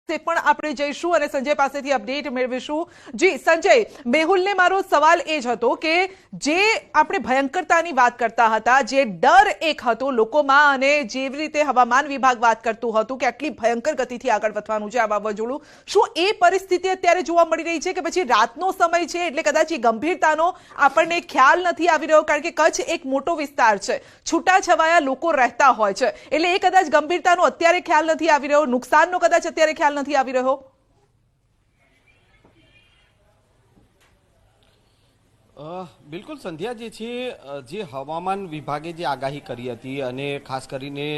તે પણ આપણે જઈશું અને સંજય પાસેથી અપડેટ મેળવીશું। જી સંજય, મેહુલને મારો સવાલ એ જ હતો કે જે આપણે ભયંકરતાની વાત કરતા હતા, જે ડર એક હતો લોકોમાં અને જેવી રીતે હવામાન વિભાગ વાત કરતું હતું કે આટલી ભયંકર ગતિથી આગળ વધવાનું છે આ વાવાઝોડું, શું એ પરિસ્થિતિ અત્યારે જોવા મળી રહી છે કે પછી રાતનો સમય છે એટલે કદાચ એ ગંભીરતાનો આપણને ખ્યાલ નથી આવી રહ્યો? કારણ કે કચ્છ એક મોટો વિસ્તાર છે, છૂટાછવાયા લોકો રહેતા હોય છે, એટલે એ કદાચ ગંભીરતાનો અત્યારે ખ્યાલ નથી આવી રહ્યો, નુકસાનનો કદાચ અત્યારે ખ્યાલ નથી આવી રહ્યો। બિલકુલ સંધ્યા, જે હવામાન વિભાગે જે આગાહી કરી હતી અને ખાસ કરીને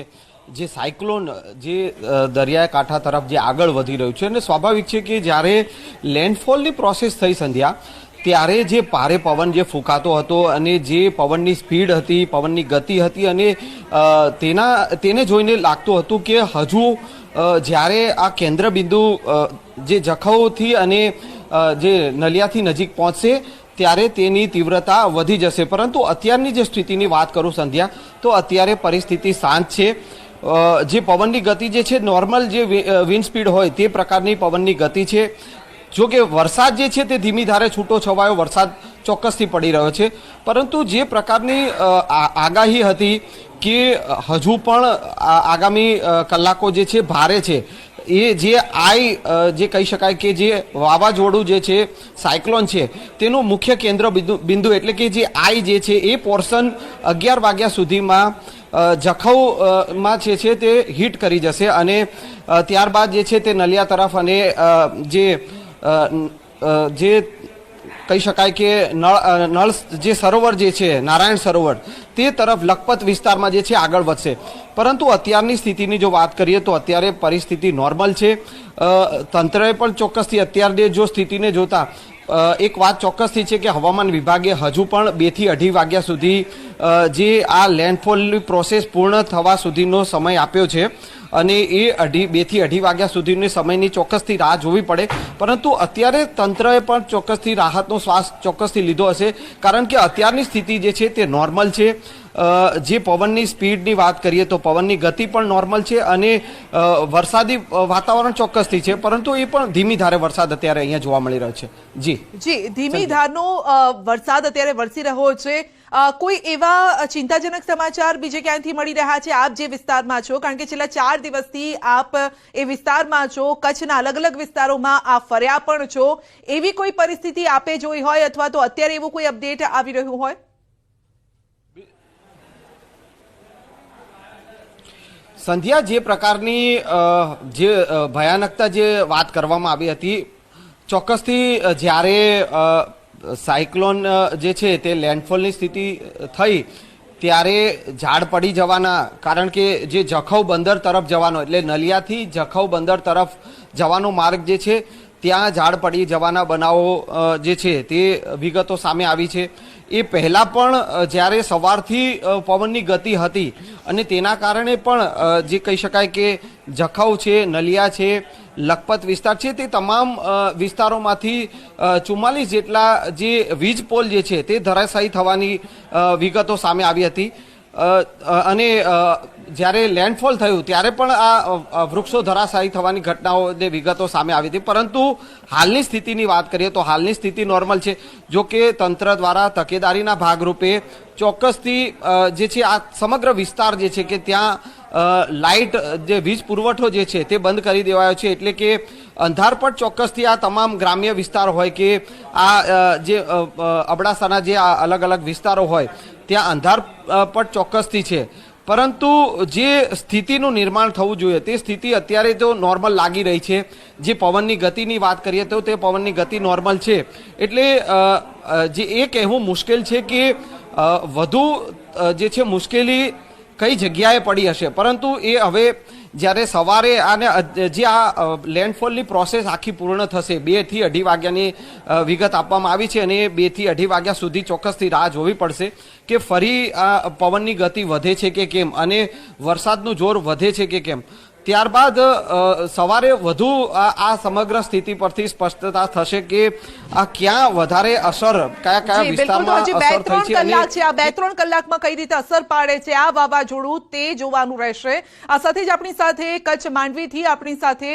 જે સાયક્લોન જે દરિયાઈ કાંઠા તરફ જે આગળ વધી રહ્યું છે અને સ્વાભાવિક છે કે જ્યારે લેન્ડફોલની પ્રોસેસ થઈ સંધ્યા, ત્યારે જે ભારે પવન જે ફૂંકાતો હતો અને જે પવનની સ્પીડ હતી, પવનની ગતિ હતી અને તેને જોઈને લાગતું હતું કે હજુ જ્યારે આ કેન્દ્ર બિંદુ જે જખૌથી અને જે નલિયાથી નજીક પહોંચશે ત્યારે તેની તીવ્રતા વધી જશે। પરંતુ અત્યારની જે સ્થિતિની વાત કરું સંધ્યા, તો અત્યારે પરિસ્થિતિ શાંત છે। જે પવનની ગતિ જે છે નોર્મલ જે વિન્ડ સ્પીડ હોય તે પ્રકારની પવનની ગતિ છે। જો કે વરસાદ જે છે તે ધીમી ધારે છૂટો છવાયો વરસાદ ચોક્કસથી પડી રહ્યો છે, પરંતુ જે પ્રકારની આગાહી હતી કે હજુ પણ આગામી કલાકો જે છે ભારે છે, એ જે જે કહી શકાય કે જે વાવાઝોડું જે છે સાયક્લોન છે તેનું મુખ્ય કેન્દ્ર બિંદુ એટલે કે જે જે છે એ પોર્શન 11 વાગ્યા સુધીમાં જખૌમાં છે તે હિટ કરી જશે અને ત્યારબાદ જે છે તે નલિયા તરફ અને જે કહી શકાય કે નળ જે સરોવર જે છે નારાયણ સરોવર તે તરફ લખપત વિસ્તારમાં જે છે આગળ વધશે। પરંતુ અત્યારની સ્થિતિની જો વાત કરીએ તો અત્યારે પરિસ્થિતિ નોર્મલ છે। તંત્રએ પણ ચોક્કસથી અત્યારે જો સ્થિતિને જોતા એક વાત ચોક્કસથી છે કે હવામાન વિભાગે હજુ પણ 2 થી 2.5 વાગ્યા સુધી જે આ લેન્ડફોલની પ્રોસેસ પૂર્ણ થવા સુધીનો સમય આપ્યો છે અને એ 2 થી 2.5 વાગ્યા સુધીની સમયની ચોક્કસથી રાહ જોવી પડે। પરંતુ અત્યારે તંત્રએ પણ ચોક્કસથી રાહતનો શ્વાસ ચોક્કસથી લીધો હશે, કારણ કે અત્યારની સ્થિતિ જે છે તે નોર્મલ છે। જે પવનની સ્પીડની વાત કરીએ તો પવનની ગતિ પણ નોર્મલ છે અને વરસાદી વાતાવરણ ચોક્કસથી છે, પરંતુ એ પણ ધીમી ધારે વરસાદ અત્યારે અહીંયા જોવા મળી રહ્યો છે। જી ધીમી ધારનો વરસાદ અત્યારે વરસી રહ્યો છે। કોઈ એવા ચિંતાજનક સમાચાર બીજે ક્યાંથી મળી રહ્યા છે આપ જે વિસ્તારમાં છો? કારણ કે છેલ્લા 4 દિવસથી આપ એ વિસ્તારમાં છો, કચ્છના અલગ અલગ વિસ્તારોમાં આપ ફર્યા પણ છો, એવી કોઈ પરિસ્થિતિ આપે જોઈ હોય અથવા તો અત્યારે એવું કોઈ અપડેટ આવી રહ્યું હોય? સંધ્યા, જે પ્રકારની જે ભયાનકતા જે વાત કરવામાં આવી હતી, ચોક્કસથી જ્યારે સાયક્લોન જે છે તે લેન્ડફોલની સ્થિતિ થઈ ત્યારે ઝાડ પડી જવાના, કારણ કે જે જખૌ બંદર તરફ જવાનો એટલે નલિયાથી જખૌ બંદર તરફ જવાનો માર્ગ જે છે ત્યાં ઝાડ પડી જવાના બનાવો જે છે તે વિગતો સામે આવી છે। એ પહેલાં પણ જ્યારે સવારથી પવનની ગતિ હતી અને તેના કારણે પણ જે કહી શકાય કે જખૌ છે, નલિયા છે, લખપત વિસ્તાર છે, તે તમામ વિસ્તારોમાંથી 44 જેટલા જે વીજ પોલ જે છે તે ધરાશાયી થવાની વિગતો સામે આવી હતી અને જ્યારે લેન્ડફોલ થયું ત્યારે પણ આ વૃક્ષો ધરાશાયી થવાની ઘટનાઓને વિગતો સામે આવી હતી। પરંતુ હાલની સ્થિતિની વાત કરીએ તો હાલની સ્થિતિ નોર્મલ છે। જો કે તંત્ર દ્વારા તકેદારીના ભાગરૂપે ચોક્કસથી જે છે આ સમગ્ર વિસ્તાર જે છે કે ત્યાં લાઇટ જે વીજ પુરવઠો જે છે તે બંધ કરી દેવાયો છે, એટલે કે અંધારપટ ચોક્કસથી આ તમામ ગ્રામ્ય વિસ્તાર હોય કે આ જે અબડાસાના જે અલગ અલગ વિસ્તારો હોય ત્યાં અંધારપટ ચોક્કસથી છે। પરંતુ જે સ્થિતિનું નિર્માણ થવું જોઈએ તે સ્થિતિ અત્યારે તો નોર્મલ લાગી રહી છે। જે પવનની ગતિની વાત કરીએ તો તે પવનની ગતિ નોર્મલ છે, એટલે જે એ કહેવું મુશ્કેલ છે કે વધુ જે છે મુશ્કેલી કઈ જગ્યાએ પડી હશે। પરંતુ એ હવે જ્યારે સવારે આને જે આ લેન્ડફોલની પ્રોસેસ આખી પૂર્ણ થશે, 2 થી 2.5 વાગ્યાની વિગત આપવામાં આવી છે અને 2 થી 2.5 વાગ્યા સુધી ચોક્કસથી રાહ જોવી પડશે કે ફરી આ પવનની ગતિ વધે છે કે કેમ અને વરસાદનું જોર વધે છે કે કેમ। ત્યારબાદ સવારે વધુ આ સમગ્ર સ્થિતિ પરથી સ્પષ્ટતા થશે કે આ ક્યાં વધારે અસર કયા કયા વિસ્તારમાં અસર થઈ છે અને આ 2-3 કલાકમાં કઈ રીતે અસર પાડે છે આ વાવાઝોડું તે જોવાનું રહેશે। આ સાથે જ આપણી સાથે કચ્છ માંડવીથી આપણી સાથે